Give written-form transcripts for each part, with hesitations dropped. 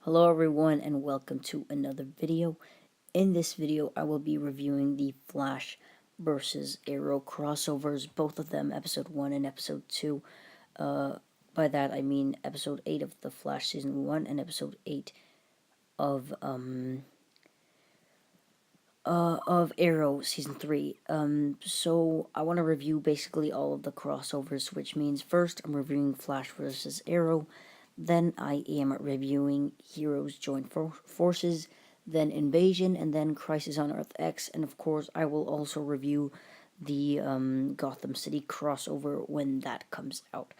Hello everyone and welcome to another video. In this video I will be reviewing the Flash versus Arrow crossovers, both of them episode 1 and episode 2. By that I mean episode 8 of the Flash season 1 and episode 8 of Arrow season 3. So I want to review basically all of the crossovers, which means first I'm reviewing Flash versus Arrow. Then I am reviewing Heroes Join Forces, then Invasion, and then Crisis on Earth X, and of course I will also review the Gotham City crossover when that comes out.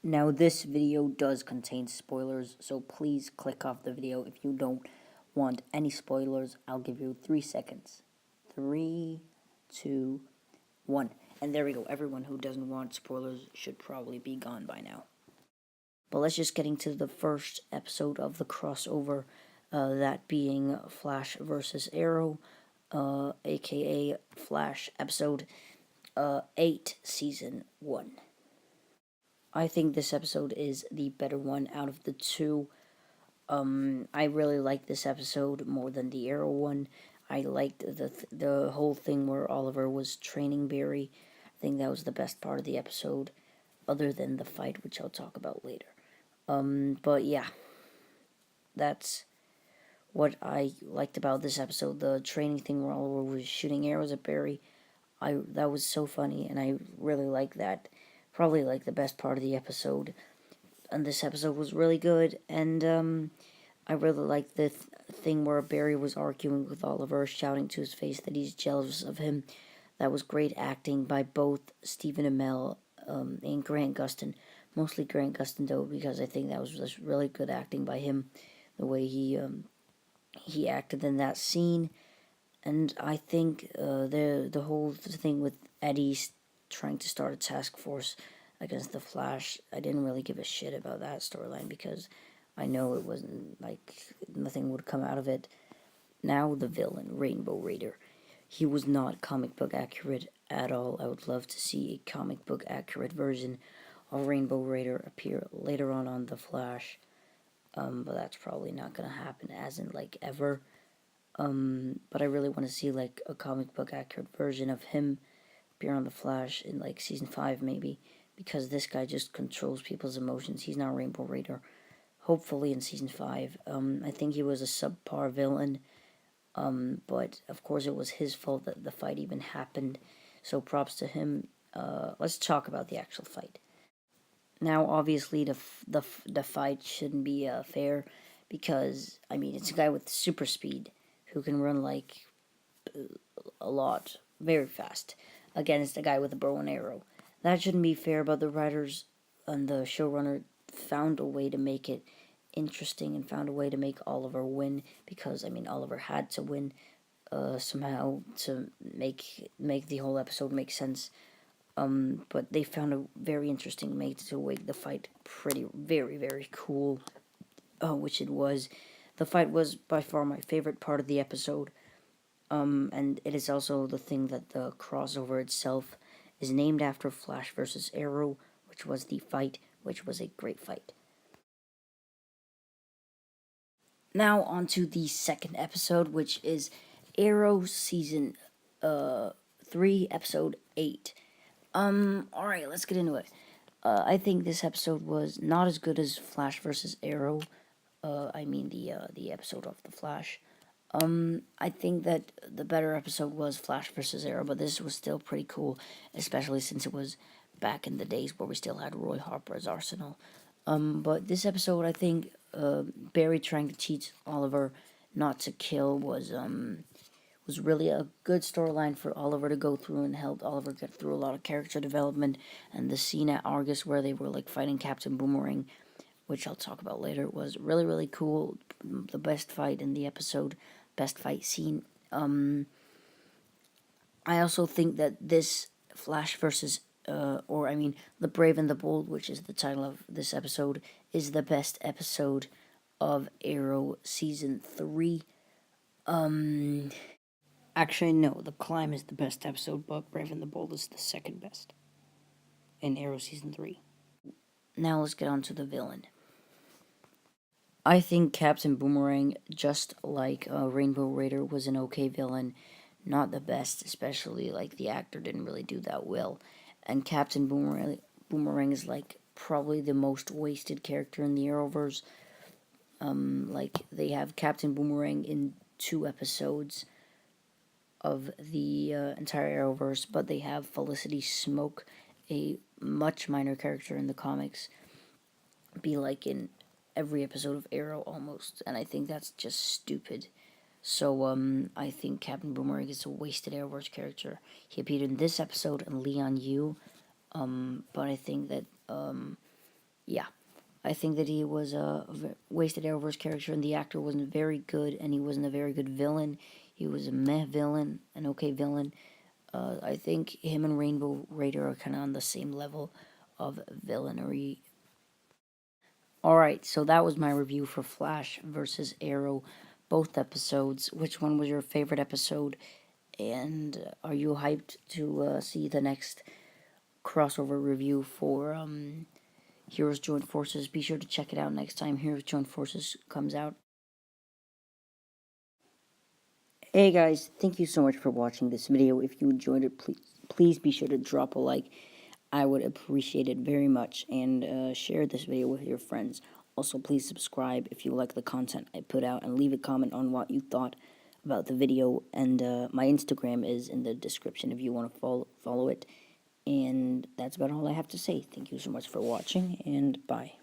Now this video does contain spoilers, so please click off the video if you don't want any spoilers. I'll give you 3 seconds. 3, 2, 1. And there we go. Everyone who doesn't want spoilers should probably be gone by now. But let's just get into the first episode of the crossover, that being Flash versus Arrow, aka Flash episode 8, season 1. I think this episode is the better one out of the two. I really like this episode more than the Arrow one. I liked the whole thing where Oliver was training Barry. I think that was the best part of the episode, other than the fight, which I'll talk about later. But yeah, that's what I liked about this episode. The training thing where Oliver was shooting arrows at Barry, that was so funny, and I really liked that. Probably like the best part of the episode. And this episode was really good, and I really liked the thing where Barry was arguing with Oliver, shouting to his face that he's jealous of him. That was great acting by both Stephen Amell and Grant Gustin. Mostly Grant Gustin, though, because I think that was just really good acting by him, the way he acted in that scene. And I think the whole thing with Eddie trying to start a task force against the Flash, I didn't really give a shit about that storyline because I know it wasn't, like, nothing would come out of it. Now the villain, Rainbow Raider. He was not comic book accurate at all. I would love to see a comic book accurate version of Rainbow Raider appear later on The Flash. But that's probably not gonna happen, as in, like, ever. But I really want to see, like, a comic book accurate version of him appear on The Flash in, like, season 5, maybe. Because this guy just controls people's emotions. He's not Rainbow Raider. Hopefully in season 5. I think he was a subpar villain. But of course it was his fault that the fight even happened. So props to him. Let's talk about the actual fight. Now, obviously, the fight shouldn't be fair because, I mean, it's a guy with super speed who can run, like, a lot, very fast, against a guy with a bow and arrow. That shouldn't be fair, but the writers and the showrunner found a way to make it interesting and found a way to make Oliver win because, I mean, Oliver had to win somehow to make the whole episode make sense. But they found a very interesting way to make the fight very, very cool, which it was. The fight was by far my favorite part of the episode, and it is also the thing that the crossover itself is named after, Flash versus Arrow, which was the fight, which was a great fight. Now on to the second episode, which is Arrow season 3, episode 8. Alright, let's get into it. I think this episode was not as good as Flash versus Arrow. I mean the episode of The Flash. I think that the better episode was Flash versus Arrow, but this was still pretty cool, especially since it was back in the days where we still had Roy Harper's Arsenal. But this episode, I think, Barry trying to teach Oliver not to kill was really a good storyline for Oliver to go through and helped Oliver get through a lot of character development. And the scene at Argus where they were, like, fighting Captain Boomerang, which I'll talk about later, was really, really cool. The best fight in the episode, best fight scene. I also think that this Flash versus, The Brave and the Bold, which is the title of this episode, is the best episode of Arrow season 3. Actually, no, The Climb is the best episode, but Brave and the Bold is the second best in Arrow season 3. Now let's get on to the villain. I think Captain Boomerang, just like Rainbow Raider, was an okay villain. Not the best, especially like the actor didn't really do that well. And Captain Boomerang is like probably the most wasted character in the Arrowverse. Like they have Captain Boomerang in 2 episodes of the entire Arrowverse, but they have Felicity Smoke, a much minor character in the comics, be like in every episode of Arrow almost, and I think that's just stupid. So I think Captain Boomerang is a wasted Arrowverse character. He appeared in this episode and Leon Yu, but I think that yeah, I think that he was a wasted Arrowverse character, and the actor wasn't very good, and he wasn't a very good villain. He was a meh villain, an okay villain. I think him and Rainbow Raider are kind of on the same level of villainy. Alright, so that was my review for Flash versus Arrow, both episodes. Which one was your favorite episode? And are you hyped to see the next crossover review for Heroes Join Forces? Be sure to check it out next time Heroes Join Forces comes out. Hey guys, thank you so much for watching this video. If you enjoyed it, please be sure to drop a like. I would appreciate it very much, and share this video with your friends. Also, please subscribe if you like the content I put out, and leave a comment on what you thought about the video. And my Instagram is in the description if you want to follow it. And that's about all I have to say. Thank you so much for watching, and bye.